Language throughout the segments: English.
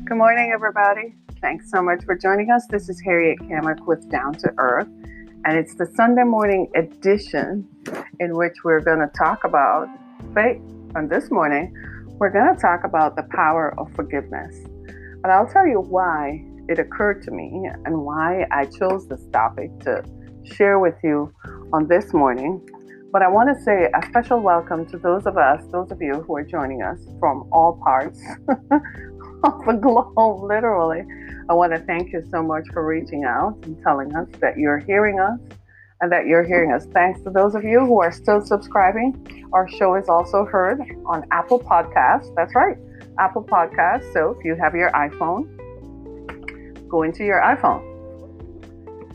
Good morning, everybody. Thanks so much for joining us. This is Harriet Kamrick with Down to Earth, and it's the Sunday morning edition in which we're going to talk about faith. And this morning, we're going to talk about the power of forgiveness. And I'll tell you why it occurred to me and why I chose this topic to share with you on this morning. But I want to say a special welcome to those of you who are joining us from all parts of the globe, literally. I want to thank you so much for reaching out and telling us that you're hearing us and that you're hearing us. Thanks to those of you who are still subscribing. Our show is also heard on Apple Podcasts. That's right, Apple Podcasts. So if you have your iPhone, go into your iPhone.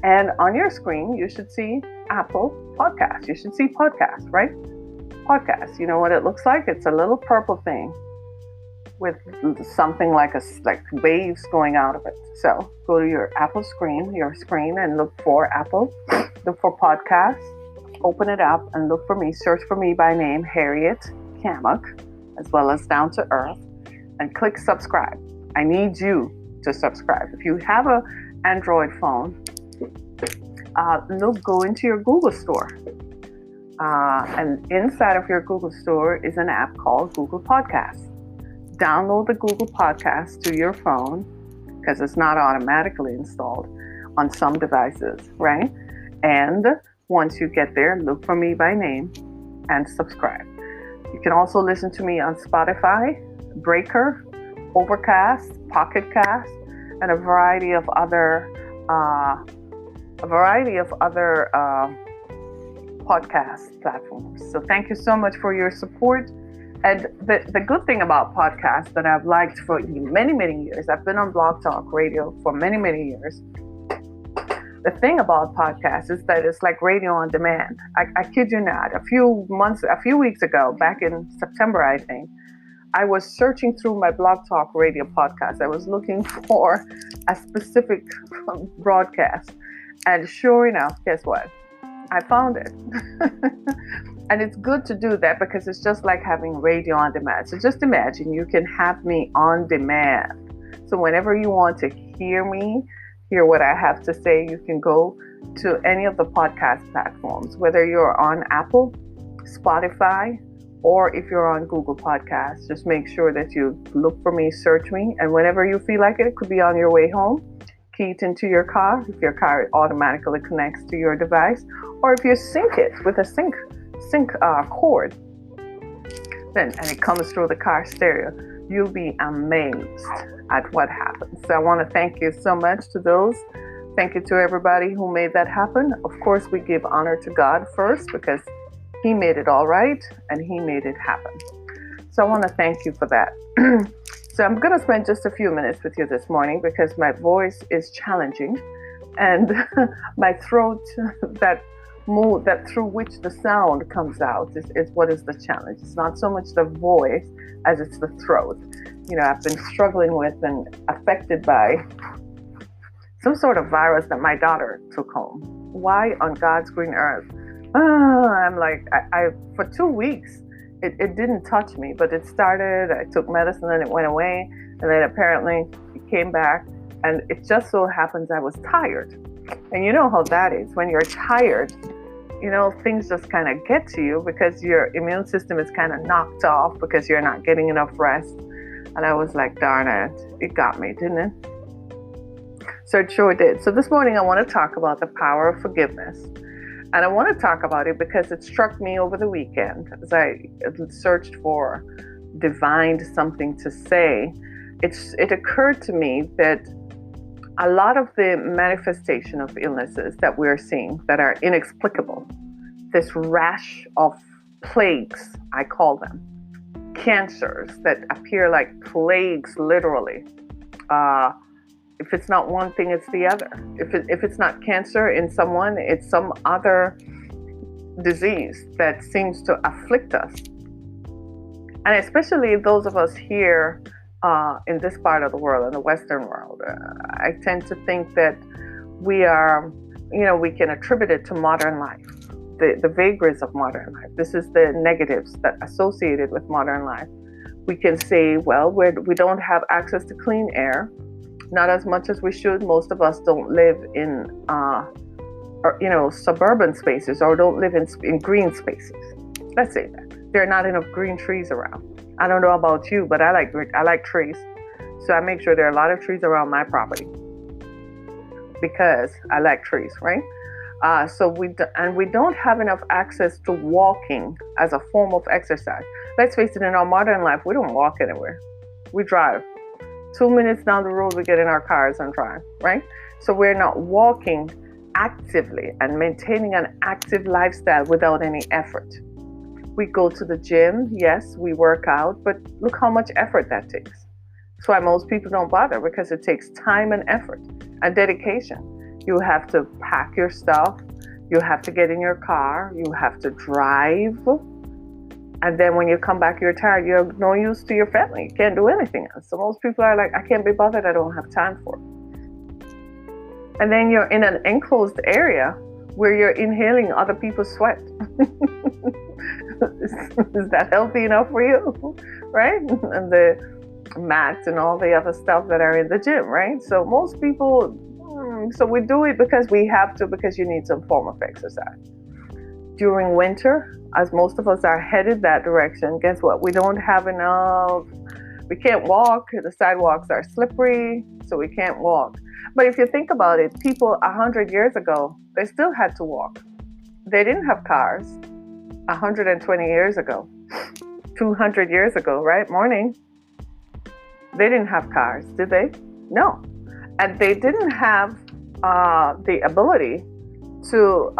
And on your screen, you should see Apple Podcasts. You should see podcasts, right? Podcasts. You know what it looks like? It's a little purple thing with something like waves going out of it. So go to your Apple screen, and look for Apple. Look for podcasts. Open it up and look for me. Search for me by name, Harriet Kamrick, as well as Down to Earth, and click subscribe. I need you to subscribe. If you have an Android phone, go into your Google Store. And inside of your Google Store is an app called Google Podcasts. Download the Google Podcasts to your phone because it's not automatically installed on some devices, right? And once you get there, look for me by name and subscribe. You can also listen to me on Spotify, Breaker, Overcast, Pocket Cast, and a variety of other podcast platforms. So thank you so much for your support. And the good thing about podcasts that I've liked for many, many years, I've been on Blog Talk Radio for many, many years. The thing about podcasts is that it's like radio on demand. I kid you not. A few weeks ago, back in September, I think, I was searching through my Blog Talk Radio podcast. I was looking for a specific broadcast. And sure enough, guess what? I found it. And it's good to do that because it's just like having radio on demand. So just imagine you can have me on demand. So whenever you want to hear what I have to say, you can go to any of the podcast platforms, whether you're on Apple, Spotify, or if you're on Google Podcasts. Just make sure that you look for me, search me, and whenever you feel like it could be on your way home, key it into your car if your car automatically connects to your device, or if you sync it with a sync cord, and it comes through the car stereo, you'll be amazed at what happens. So I want to thank you so much to those. Thank you to everybody who made that happen. Of course, we give honor to God first because He made it all right and He made it happen. So I want to thank you for that. So I'm going to spend just a few minutes with you this morning because my voice is challenging and my throat, that through which the sound comes out is what is the challenge. It's not so much the voice as it's the throat. You know, I've been struggling with and affected by some sort of virus that my daughter took home. Why on God's green earth? I'm like, I for 2 weeks, it didn't touch me, but it started. I took medicine and it went away. And then apparently it came back. And it just so happens I was tired. And you know how that is. When you're tired, you know, things just kind of get to you because your immune system is kind of knocked off because you're not getting enough rest. And I was like, darn it got me, didn't it? So it sure did. So this morning I want to talk about the power of forgiveness. And I want to talk about it because it struck me over the weekend as I searched for divined something to say. It occurred to me that a lot of the manifestation of illnesses that we're seeing that are inexplicable, this rash of plagues, I call them, cancers that appear like plagues, literally. If it's not one thing, it's the other. If it's not cancer in someone, it's some other disease that seems to afflict us. And especially those of us here in this part of the world, in the Western world, I tend to think that we can attribute it to modern life, the vagaries of modern life. This is the negatives that associated with modern life. We can say, well, we don't have access to clean air, not as much as we should. Most of us don't live in, suburban spaces, or don't live in green spaces. Let's say that there are not enough green trees around. I don't know about you, but I like trees, so I make sure there are a lot of trees around my property because I like trees, right? We don't have enough access to walking as a form of exercise. Let's face it, in our modern life, we don't walk anywhere. We drive. 2 minutes down the road, we get in our cars and drive, right? So we're not walking actively and maintaining an active lifestyle without any effort. We go to the gym, yes, we work out, but look how much effort that takes. That's why most people don't bother, because it takes time and effort and dedication. You have to pack your stuff, you have to get in your car, you have to drive, and then when you come back, you're tired, you're of no use to your family, you can't do anything else. So most people are like, I can't be bothered, I don't have time for it. And then you're in an enclosed area where you're inhaling other people's sweat. Is that healthy enough for you? Right? And the mats and all the other stuff that are in the gym, right? So most people, so we do it because we have to, because you need some form of exercise. During winter, as most of us are headed that direction, guess what? We don't have enough. We can't walk. The sidewalks are slippery, so we can't walk. But if you think about it, people 100 years ago, they still had to walk. They didn't have cars 120 years ago, 200 years ago, right? Morning. They didn't have cars, did they? No. And they didn't have the ability to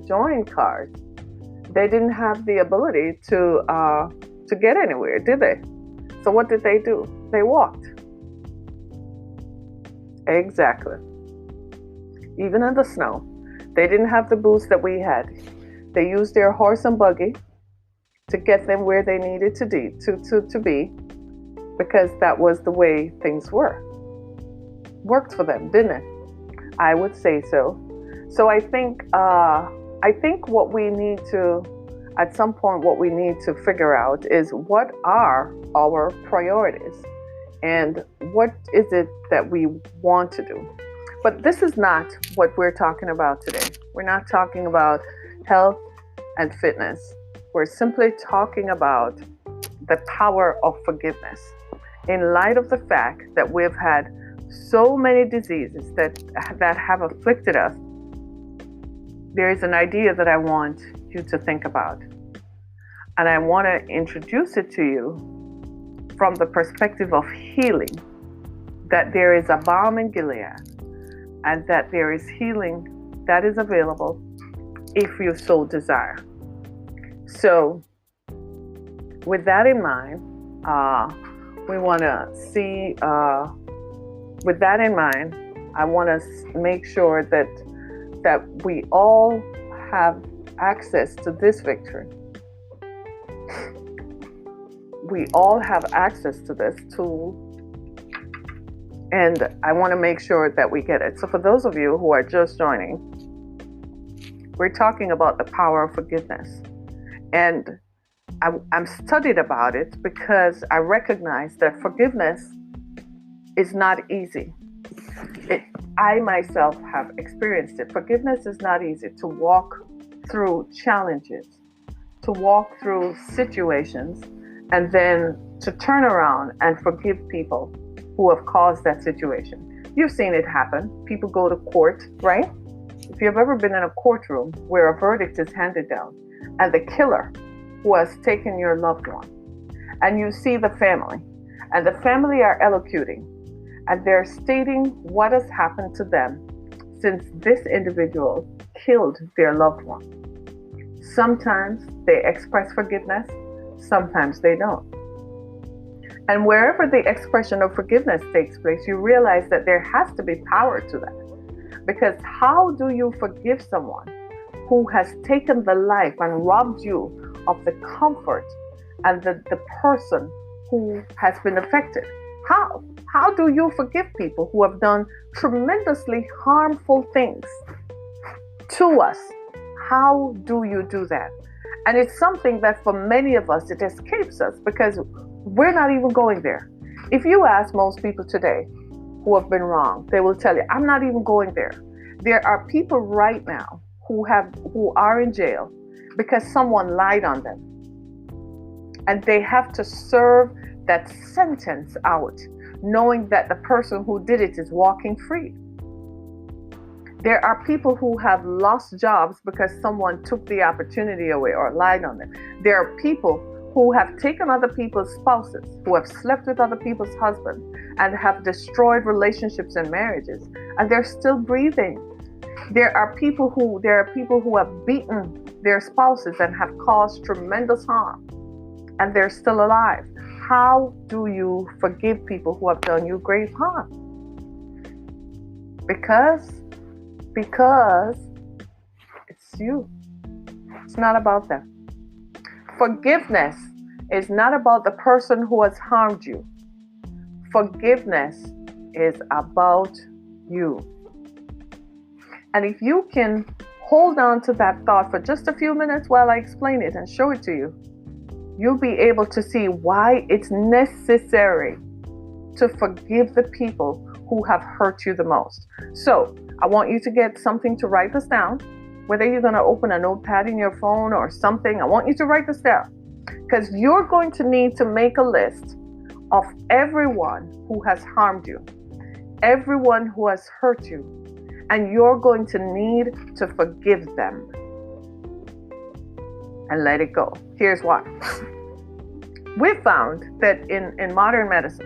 join cars. They didn't have the ability to get anywhere, did they? So what did they do? They walked. Exactly. Even in the snow, they didn't have the boots that we had. They used their horse and buggy to get them where they needed to be, because that was the way things were. Worked for them, didn't it? I would say so. So I think what we need to, at some point, what we need to figure out is, what are our priorities and what is it that we want to do? But this is not what we're talking about today. We're not talking about health and fitness. We're simply talking about the power of forgiveness, in light of the fact that we've had so many diseases that have afflicted us. There is an idea that I want you to think about, and I want to introduce it to you from the perspective of healing, that there is a balm in Gilead, and that there is healing that is available if you so desire. So with that in mind, we want to see, with that in mind, I want to make sure that we all have access to this victory. We all have access to this tool, and I want to make sure that we get it. So for those of you who are just joining, we're talking about the power of forgiveness. And I'm studied about it because I recognize that forgiveness is not easy. I myself have experienced it. Forgiveness is not easy. To walk through challenges, to walk through situations, and then to turn around and forgive people who have caused that situation. You've seen it happen. People go to court, right? If you've ever been in a courtroom where a verdict is handed down, and the killer who has taken your loved one, and you see the family, and the family are elocuting, and they're stating what has happened to them since this individual killed their loved one. Sometimes they express forgiveness, sometimes they don't. And wherever the expression of forgiveness takes place, you realize that there has to be power to that. Because how do you forgive someone who has taken the life and robbed you of the comfort and the person who has been affected? How do you forgive people who have done tremendously harmful things to us? How do you do that? And it's something that for many of us, it escapes us because we're not even going there. If you ask most people today who have been wrong, they will tell you, I'm not even going there. There are people right now who are in jail because someone lied on them. And they have to serve that sentence out, knowing that the person who did it is walking free. There are people who have lost jobs because someone took the opportunity away or lied on them. There are people who have taken other people's spouses, who have slept with other people's husbands, and have destroyed relationships and marriages, and they're still breathing. There are people who have beaten their spouses and have caused tremendous harm, and they're still alive. How do you forgive people who have done you great harm? Because it's you. It's not about them. Forgiveness is not about the person who has harmed you. Forgiveness is about you. And if you can hold on to that thought for just a few minutes while I explain it and show it to you, you'll be able to see why it's necessary to forgive the people who have hurt you the most. So I want you to get something to write this down. Whether you're going to open a notepad in your phone or something, I want you to write this down, because you're going to need to make a list of everyone who has harmed you, everyone who has hurt you, and you're going to need to forgive them and let it go. Here's why. We found that in modern medicine,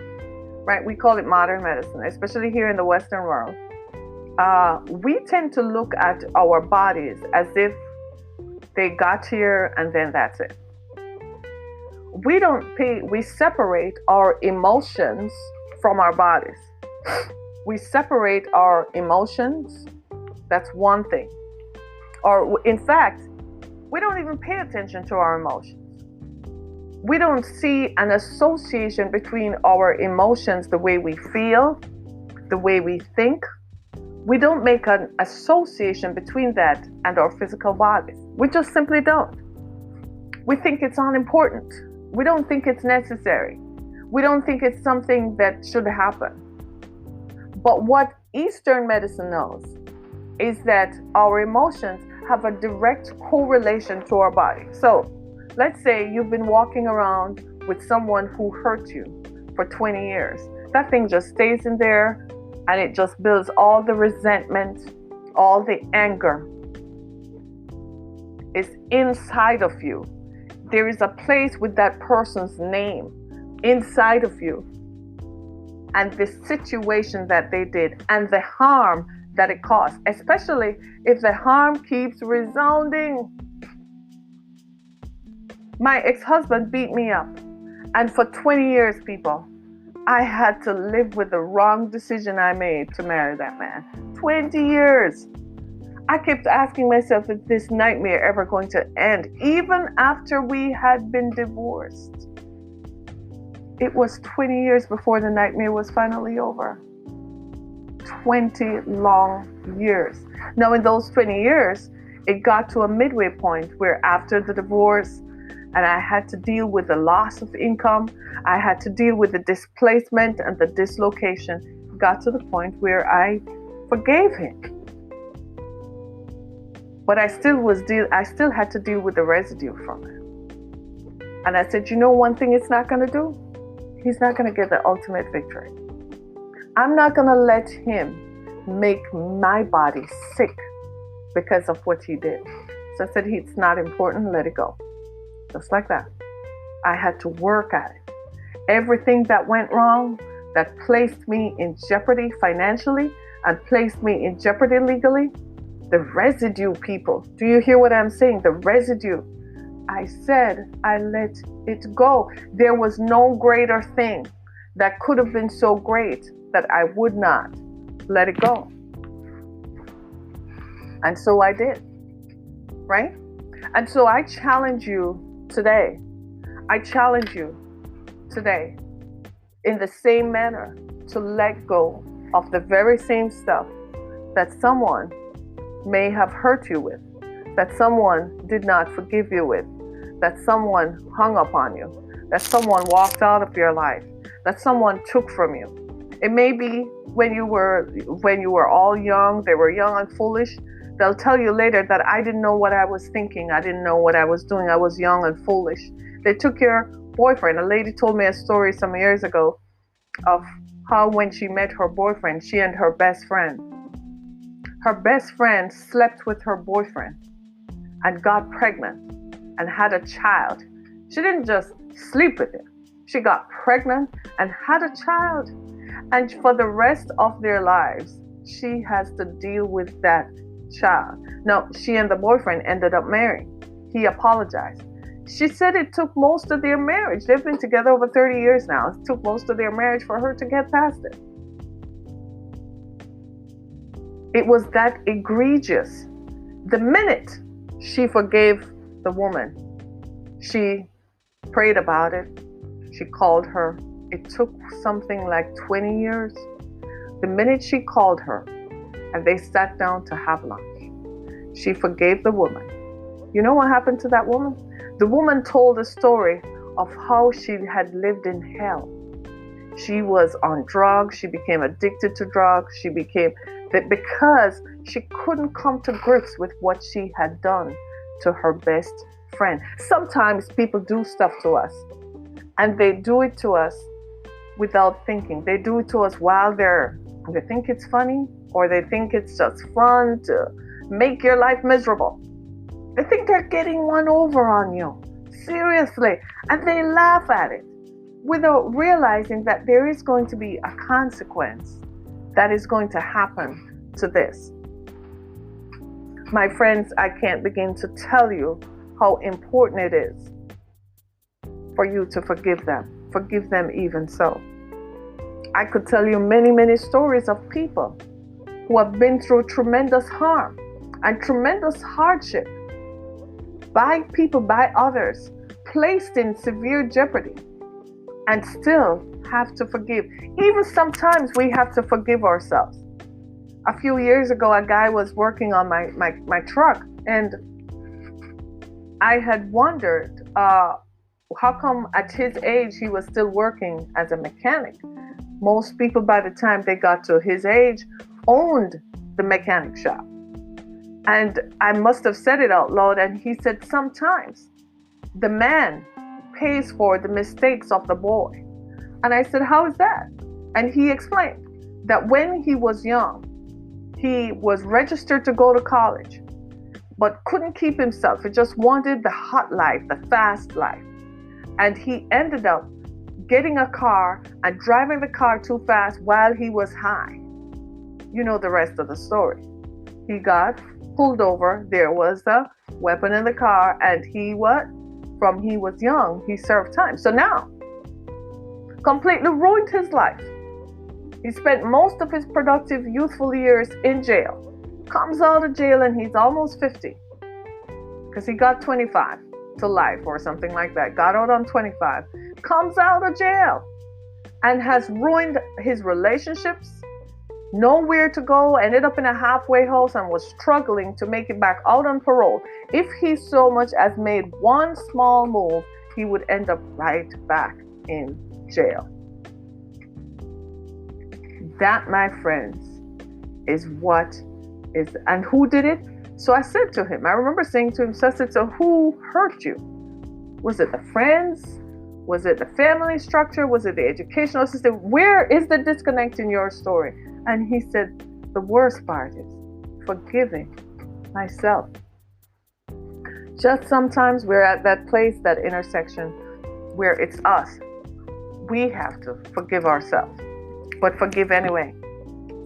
right? We call it modern medicine, especially here in the Western world. We tend to look at our bodies as if they got here and then that's it. We separate our emotions from our bodies. We separate our emotions. That's one thing. Or in fact, we don't even pay attention to our emotions. We don't see an association between our emotions, the way we feel, the way we think. We don't make an association between that and our physical bodies. We just simply don't. We think it's unimportant. We don't think it's necessary. We don't think it's something that should happen. But what Eastern medicine knows is that our emotions have a direct correlation to our body. So let's say you've been walking around with someone who hurt you for 20 years. That thing just stays in there and it just builds all the resentment, all the anger is inside of you. There is a place with that person's name inside of you, and the situation that they did and the harm that it caused, especially if the harm keeps resounding. My ex-husband beat me up, and for 20 years, people, I had to live with the wrong decision I made to marry that man. 20 years. I kept asking myself, is this nightmare ever going to end? Even after we had been divorced. It was 20 years before the nightmare was finally over. 20 long years. Now, in those 20 years, it got to a midway point where after the divorce, and I had to deal with the loss of income, I had to deal with the displacement and the dislocation, got to the point where I forgave him. But I still had to deal with the residue from it. And I said, you know one thing it's not going to do? He's not going to get the ultimate victory. I'm not going to let him make my body sick because of what he did. So I said, it's not important, let it go. Just like that. I had to work at it. Everything that went wrong, that placed me in jeopardy financially and placed me in jeopardy legally, the residue, people. Do you hear what I'm saying? The residue. I said, I let it go. There was no greater thing that could have been so great that I would not let it go. And so I did, right? And so I challenge you today. I challenge you today in the same manner to let go of the very same stuff that someone may have hurt you with. that someone did not forgive you with, that someone hung up on you, that someone walked out of your life, that someone took from you. It may be when you were all young, they were young and foolish. They'll tell you later that I didn't know what I was thinking. I didn't know what I was doing. I was young and foolish. They took your boyfriend. A lady told me a story some years ago of how when she met her boyfriend, she and her best friend slept with her boyfriend and got pregnant and had a child. She didn't just sleep with him. She got pregnant and had a child. And for the rest of their lives, she has to deal with that child. Now, she and the boyfriend ended up marrying. He apologized. She said it took most of their marriage. They've been together over 30 years now. It took most of their marriage for her to get past it. It was that egregious. The minute she forgave the woman, she prayed about it. She called her. It took something like 20 years. The minute she called her and they sat down to have lunch, she forgave the woman. You know what happened to that woman? The woman told a story of how she had lived in hell. She was on drugs. She became addicted to drugs. She became that because she couldn't come to grips with what she had done to her best friend. Sometimes people do stuff to us, and they do it to us without thinking. They do it to us while they think it's funny, or they think it's just fun to make your life miserable. They think they're getting one over on you. Seriously. And they laugh at it without realizing that there is going to be a consequence that is going to happen to this. My friends, I can't begin to tell you how important it is for you to forgive them. Forgive them even so. I could tell you many, many stories of people who have been through tremendous harm and tremendous hardship by people, by others, placed in severe jeopardy, and still have to forgive. Even sometimes we have to forgive ourselves. A few years ago, a guy was working on my truck, and I had wondered how come at his age he was still working as a mechanic. Most people, by the time they got to his age, owned the mechanic shop. And I must have said it out loud, and he said, sometimes the man pays for the mistakes of the boy. And I said, how is that? And he explained that when he was young, he was registered to go to college, but couldn't keep himself. He just wanted the hot life, the fast life. And he ended up getting a car and driving the car too fast while he was high. You know the rest of the story. He got pulled over. There was a weapon in the car, and he was young, he served time. So now, completely ruined his life. He spent most of his productive, youthful years in jail. Comes out of jail and he's almost 50. Because he got 25 to life or something like that. Got out on 25. Comes out of jail and has ruined his relationships. Nowhere to go, ended up in a halfway house and was struggling to make it back out on parole. If he so much as made one small move, he would end up right back in jail. That, my friends, is what is, and who did it? So I said to him, I remember saying to him, so I said, so who hurt you? Was it the friends? Was it the family structure? Was it the educational system? Where is the disconnect in your story? And he said, the worst part is forgiving myself. Just sometimes we're at that place, that intersection where it's us. We have to forgive ourselves, but forgive anyway.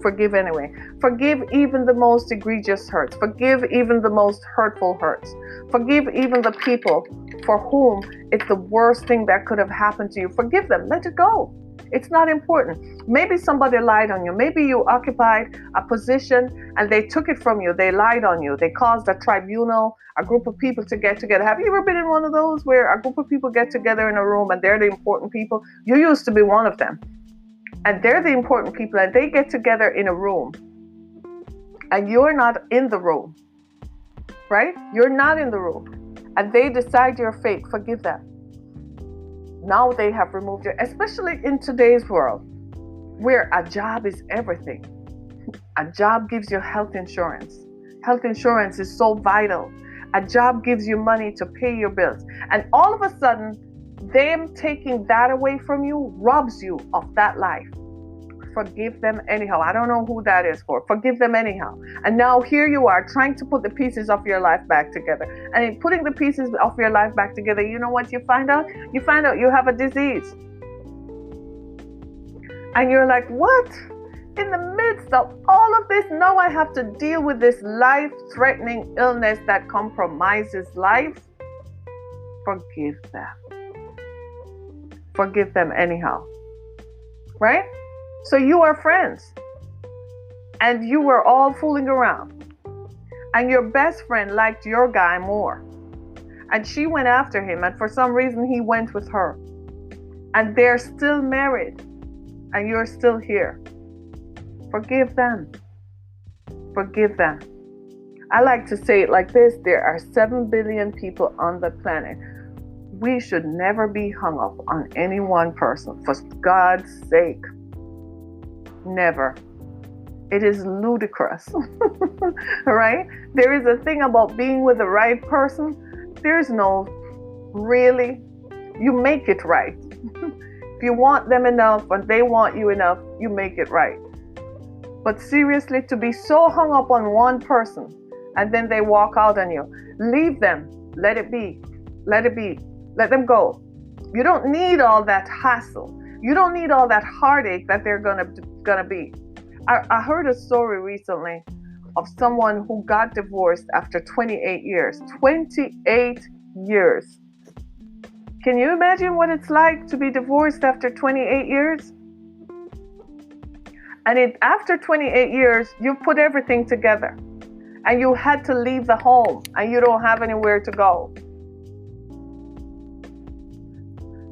Forgive anyway. Forgive even the most egregious hurts. Forgive even the most hurtful hurts. Forgive even the people for whom it's the worst thing that could have happened to you. Forgive them. Let it go. It's not important. Maybe somebody lied on you. Maybe you occupied a position and they took it from you. They lied on you. They caused a tribunal, a group of people to get together. Have you ever been in one of those where a group of people get together in a room and they're the important people? You used to be one of them. And they're the important people, and they get together in a room and you're not in the room, right? You're not in the room. And they decide you're fake. Forgive them. Now they have removed you, especially in today's world where a job is everything. A job gives you health insurance. Health insurance is so vital. A job gives you money to pay your bills. And all of a sudden, them taking that away from you robs you of that life. Forgive them anyhow. I don't know who that is for. Forgive them anyhow. And now here you are trying to put the pieces of your life back together. And in putting the pieces of your life back together, you know what you find out? You find out you have a disease. And you're like, what? In the midst of all of this, now I have to deal with this life-threatening illness that compromises life. Forgive them. Forgive them anyhow. Right? So you are friends. And you were all fooling around. And your best friend liked your guy more. And she went after him. And for some reason, he went with her. And they're still married. And you're still here. Forgive them. Forgive them. I like to say it like this. There are 7 billion people on the planet. We should never be hung up on any one person. For God's sake. Never. It is ludicrous. Right? There is a thing about being with the right person. There's no really. You make it right. If you want them enough and they want you enough, you make it right. But seriously, to be so hung up on one person and then they walk out on you, leave them. Let it be. Let it be. Let them go. You don't need all that hassle. You don't need all that heartache that they're gonna be. I heard a story recently of someone who got divorced after 28 years. 28 years. Can you imagine what it's like to be divorced after 28 years? And after 28 years, you put everything together. And you had to leave the home. And you don't have anywhere to go.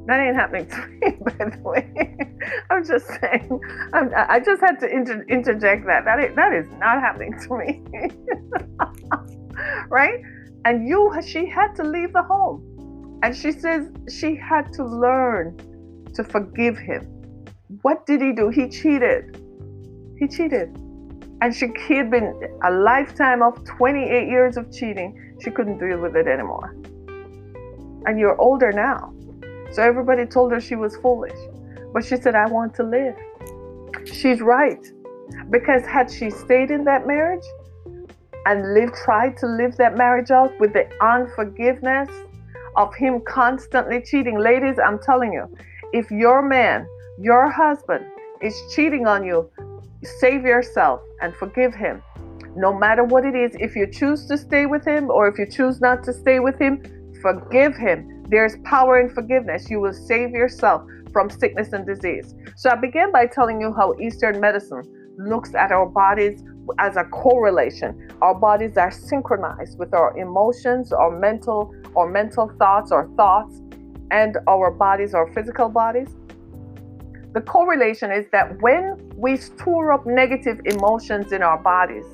That ain't happening to me, by the way. I'm just saying. I just had to interject that. That is not happening to me. Right? And she had to leave the home. And she says she had to learn to forgive him. What did he do? He cheated. He cheated. And he had been a lifetime of 28 years of cheating. She couldn't deal with it anymore. And you're older now. So everybody told her she was foolish. But she said, I want to live. She's right. Because had she stayed in that marriage and tried to live that marriage out with the unforgiveness of him constantly cheating. Ladies, I'm telling you, if your man, your husband is cheating on you, save yourself and forgive him. No matter what it is, if you choose to stay with him or if you choose not to stay with him, forgive him. There's power in forgiveness. You will save yourself from sickness and disease. So I began by telling you how Eastern medicine looks at our bodies as a correlation. Our bodies are synchronized with our emotions, our mental thoughts, and our bodies, our physical bodies. The correlation is that when we store up negative emotions in our bodies,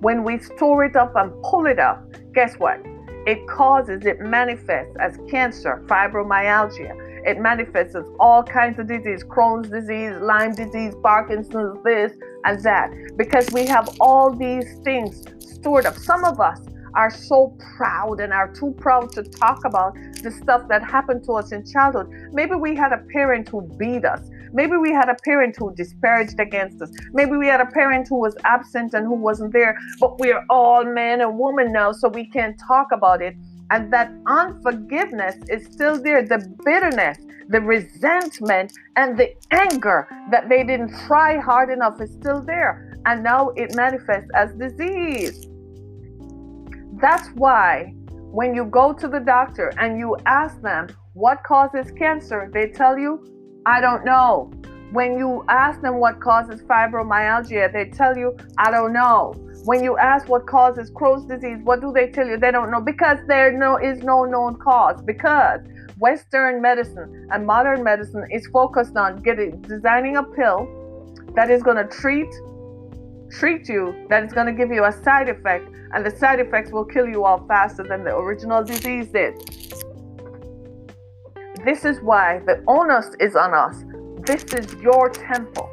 when we store it up and pull it up, guess what? It manifests as cancer, fibromyalgia. It manifests as all kinds of disease, Crohn's disease, Lyme disease, Parkinson's, this and that, because we have all these things stored up. Some of us are so proud and are too proud to talk about the stuff that happened to us in childhood. Maybe we had a parent who beat us. Maybe we had a parent who disparaged against us. Maybe we had a parent who was absent and who wasn't there, but we're all man and woman now, so we can't talk about it. And that unforgiveness is still there. The bitterness, the resentment, and the anger that they didn't try hard enough is still there. And now it manifests as disease. That's why when you go to the doctor and you ask them what causes cancer, they tell you, I don't know. When you ask them what causes fibromyalgia, they tell you, I don't know. When you ask what causes Crohn's disease, what do they tell you? They don't know, because there is no known cause. Because Western medicine and modern medicine is focused on designing a pill that is going to treat treat you that is going to give you a side effect, and the side effects will kill you all faster than the original disease did. This is why the onus is on us. This is your temple.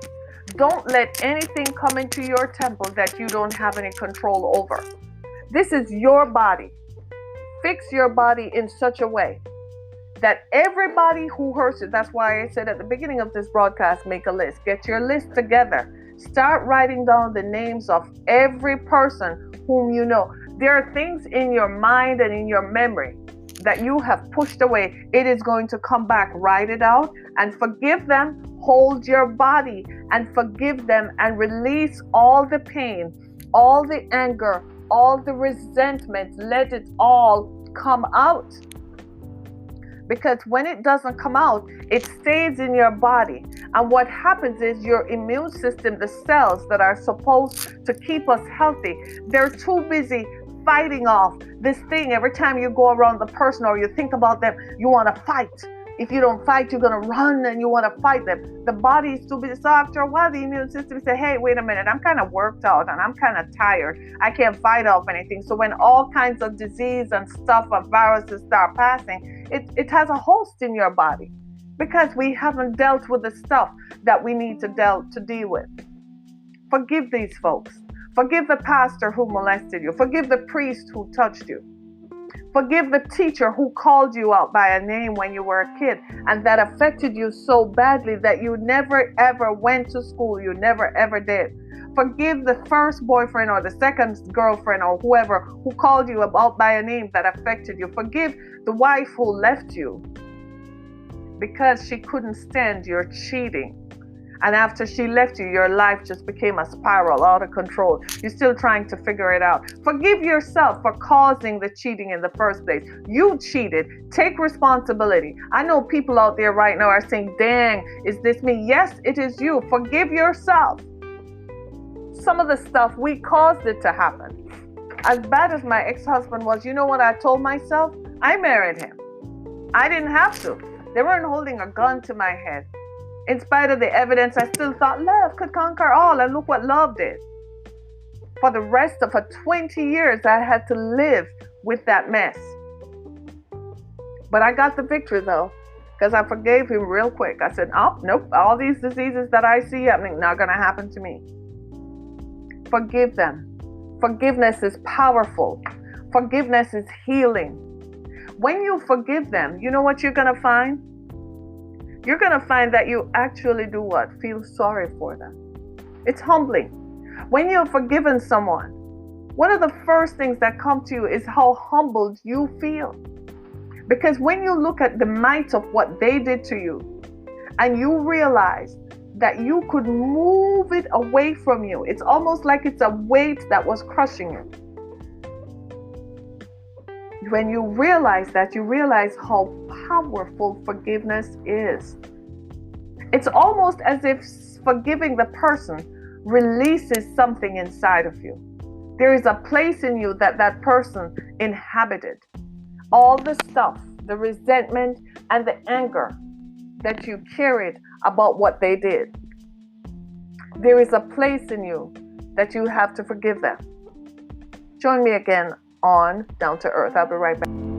Don't let anything come into your temple that you don't have any control over. This is your body. Fix your body in such a way that everybody who hurts you, that's why I said at the beginning of this broadcast, make a list. Get your list together. Start writing down the names of every person whom you know. There are things in your mind and in your memory that you have pushed away. It is going to come back. Write it out and forgive them. Hold your body and forgive them and release all the pain, all the anger, all the resentment. Let it all come out. Because when it doesn't come out, it stays in your body. And what happens is your immune system, the cells that are supposed to keep us healthy, they're too busy fighting off this thing. Every time you go around the person or you think about them, you want to fight. If you don't fight, you're going to run and you want to fight them. The body is too busy. So after a while, the immune system says, hey, wait a minute, I'm kind of worked out and I'm kind of tired. I can't fight off anything. So when all kinds of disease and stuff of viruses start passing, it has a host in your body because we haven't dealt with the stuff that we need to deal with. Forgive these folks. Forgive the pastor who molested you. Forgive the priest who touched you. Forgive the teacher who called you out by a name when you were a kid and that affected you so badly that you never ever went to school. You never ever did. Forgive the first boyfriend or the second girlfriend or whoever who called you out by a name that affected you. Forgive the wife who left you because she couldn't stand your cheating. And after she left you, your life just became a spiral out of control. You're still trying to figure it out. Forgive yourself for causing the cheating in the first place. You cheated. Take responsibility. I know people out there right now are saying, dang, is this me? Yes, it is you. Forgive yourself. Some of the stuff, we caused it to happen. As bad as my ex-husband was, you know what I told myself? I married him. I didn't have to. They weren't holding a gun to my head. In spite of the evidence, I still thought love could conquer all, and look what love did. For the rest of 20 years, I had to live with that mess. But I got the victory though, because I forgave him real quick. I said, oh, nope, all these diseases that I see happening, not going to happen to me. Forgive them. Forgiveness is powerful. Forgiveness is healing. When you forgive them, you know what you're going to find? You're going to find that you actually do what? Feel sorry for them. It's humbling. When you've forgiven someone, one of the first things that come to you is how humbled you feel. Because when you look at the might of what they did to you, and you realize that you could move it away from you, it's almost like it's a weight that was crushing you. When you realize that, you realize how powerful forgiveness is. It's almost as if forgiving the person releases something inside of you. There is a place in you that person inhabited. All the stuff, the resentment and the anger that you carried about what they did. There is a place in you that you have to forgive them. Join me again on Down to Earth. I'll be right back.